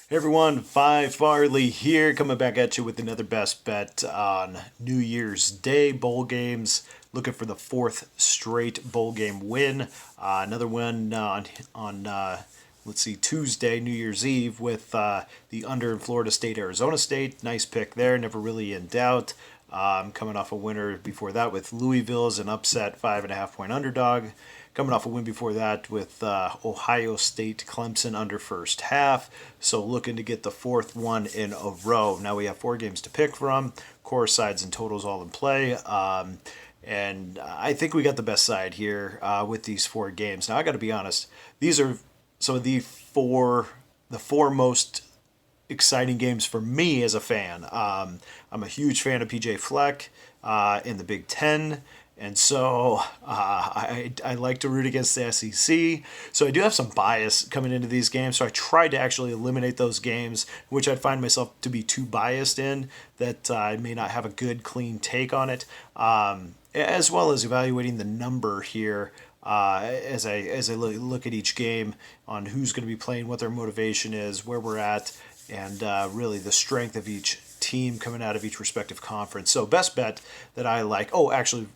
Hey everyone, Phi Farley here, coming back at you with another best bet on New Year's Day bowl games. Looking for the fourth straight bowl game win. Another one on let's see, Tuesday, New Year's Eve, with the under in Florida State, Arizona State. Nice pick there, never really in doubt. Coming off a winner before that with Louisville as an upset 5.5 point underdog. Coming off a win before that with Ohio State Clemson under first half. So looking to get the fourth one in a row. Now we have four games to pick from. Core sides and totals all in play. And I think we got the best side here with these four games. Now I got to be honest. These are some of the four most exciting games for me as a fan. I'm a huge fan of PJ Fleck in the Big Ten. And so I like to root against the SEC. So I do have some bias coming into these games. So I tried to actually eliminate those games, which I'd find myself to be too biased in, that I may not have a good, clean take on it, as well as evaluating the number here as I look at each game on who's going to be playing, what their motivation is, where we're at, and really the strength of each team coming out of each respective conference. So best bet that I like. Oh, actually,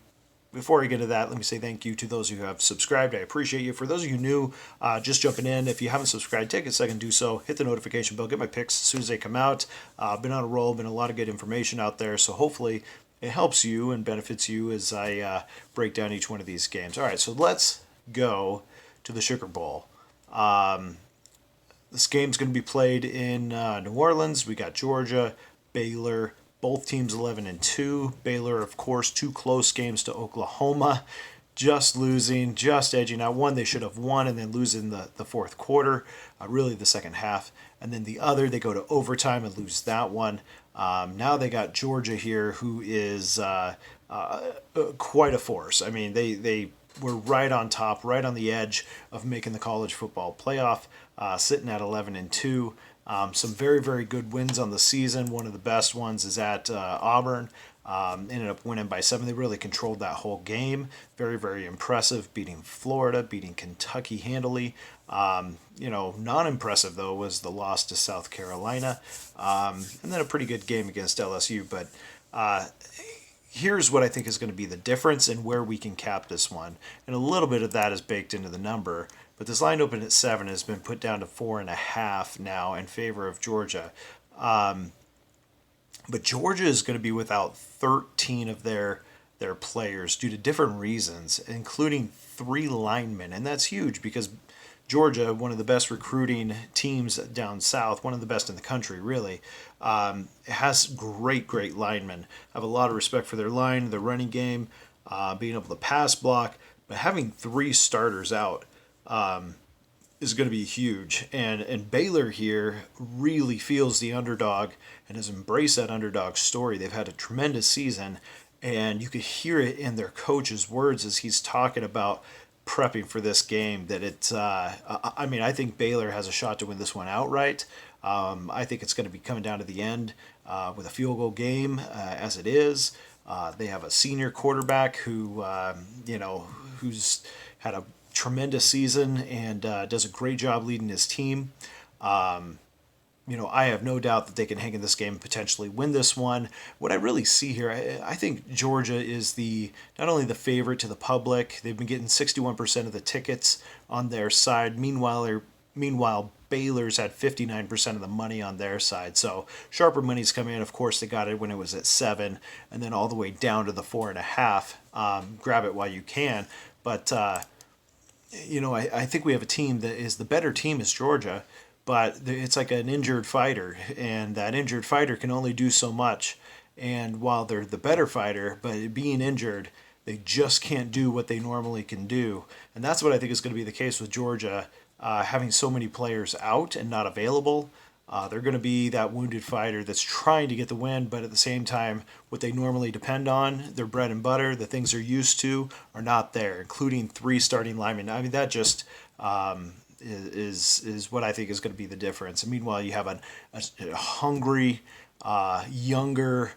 before I get to that, let me say thank you to those who have subscribed. I appreciate you. For those of you new, just jumping in, if you haven't subscribed, take a second to do so. Hit the notification bell. Get my picks as soon as they come out. Been on a roll. Been a lot of good information out there. So hopefully it helps you and benefits you as I break down each one of these games. All right, so let's go to the Sugar Bowl. This game's going to be played in New Orleans. We got Georgia, Baylor, both teams 11-2. Baylor, of course, two close games to Oklahoma, just losing, just edging out. One they should have won, and then losing the fourth quarter, really the second half. And then the other, they go to overtime and lose that one. Now they got Georgia here, who is quite a force. I mean, they were right on top, right on the edge of making the college football playoff, sitting at 11-2. Some very, very good wins on the season. One of the best ones is at Auburn. Ended up winning by 7. They really controlled that whole game. Very, very impressive, beating Florida, beating Kentucky handily. Non-impressive, though, was the loss to South Carolina. And then a pretty good game against LSU. But here's what I think is going to be the difference and where we can cap this one. And a little bit of that is baked into the number. But this line opened at 7 has been put down to 4.5 now in favor of Georgia. But Georgia is going to be without 13 of their players due to different reasons, including 3 linemen. And that's huge because Georgia, one of the best recruiting teams down south, one of the best in the country, really, has great, great linemen. I have a lot of respect for their line, their running game, being able to pass block. But having 3 starters out is going to be huge. And Baylor here really feels the underdog and has embraced that underdog story. They've had a tremendous season, and you could hear it in their coach's words as he's talking about prepping for this game. That it's, I think Baylor has a shot to win this one outright. I think it's going to be coming down to the end with a field goal game as it is. They have a senior quarterback who's had a tremendous season and does a great job leading his team. I have no doubt that they can hang in this game and potentially win this one. What I really see here, I think Georgia is not only the favorite to the public. They've been getting 61% of the tickets on their side. Meanwhile, Baylor's had 59% of the money on their side. So sharper money's come in. Of course, they got it when it was at 7, and then all the way down to the 4.5. Grab it while you can. But I think we have a team that is the better team is Georgia, but it's like an injured fighter, and that injured fighter can only do so much. And while they're the better fighter, but being injured, they just can't do what they normally can do. And that's what I think is going to be the case with Georgia, having so many players out and not available. They're going to be that wounded fighter that's trying to get the win, but at the same time, what they normally depend on, their bread and butter, the things they're used to, are not there, including 3 starting linemen. I mean, that just is what I think is going to be the difference. And meanwhile, you have a hungry, younger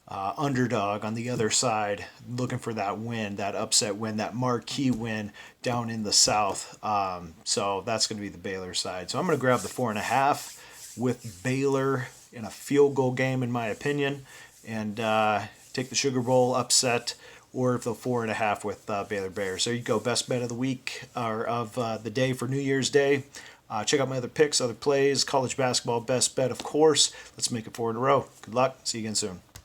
underdog on the other side looking for that win, that upset win, that marquee win down in the South. So that's going to be the Baylor side. So I'm going to grab the 4.5. with Baylor in a field goal game, in my opinion, and take the Sugar Bowl upset, or the 4.5 with Baylor Bears. There you go. Best bet of the week, or of the day for New Year's Day. Check out my other picks, other plays, college basketball best bet, of course. Let's make it 4 in a row. Good luck. See you again soon.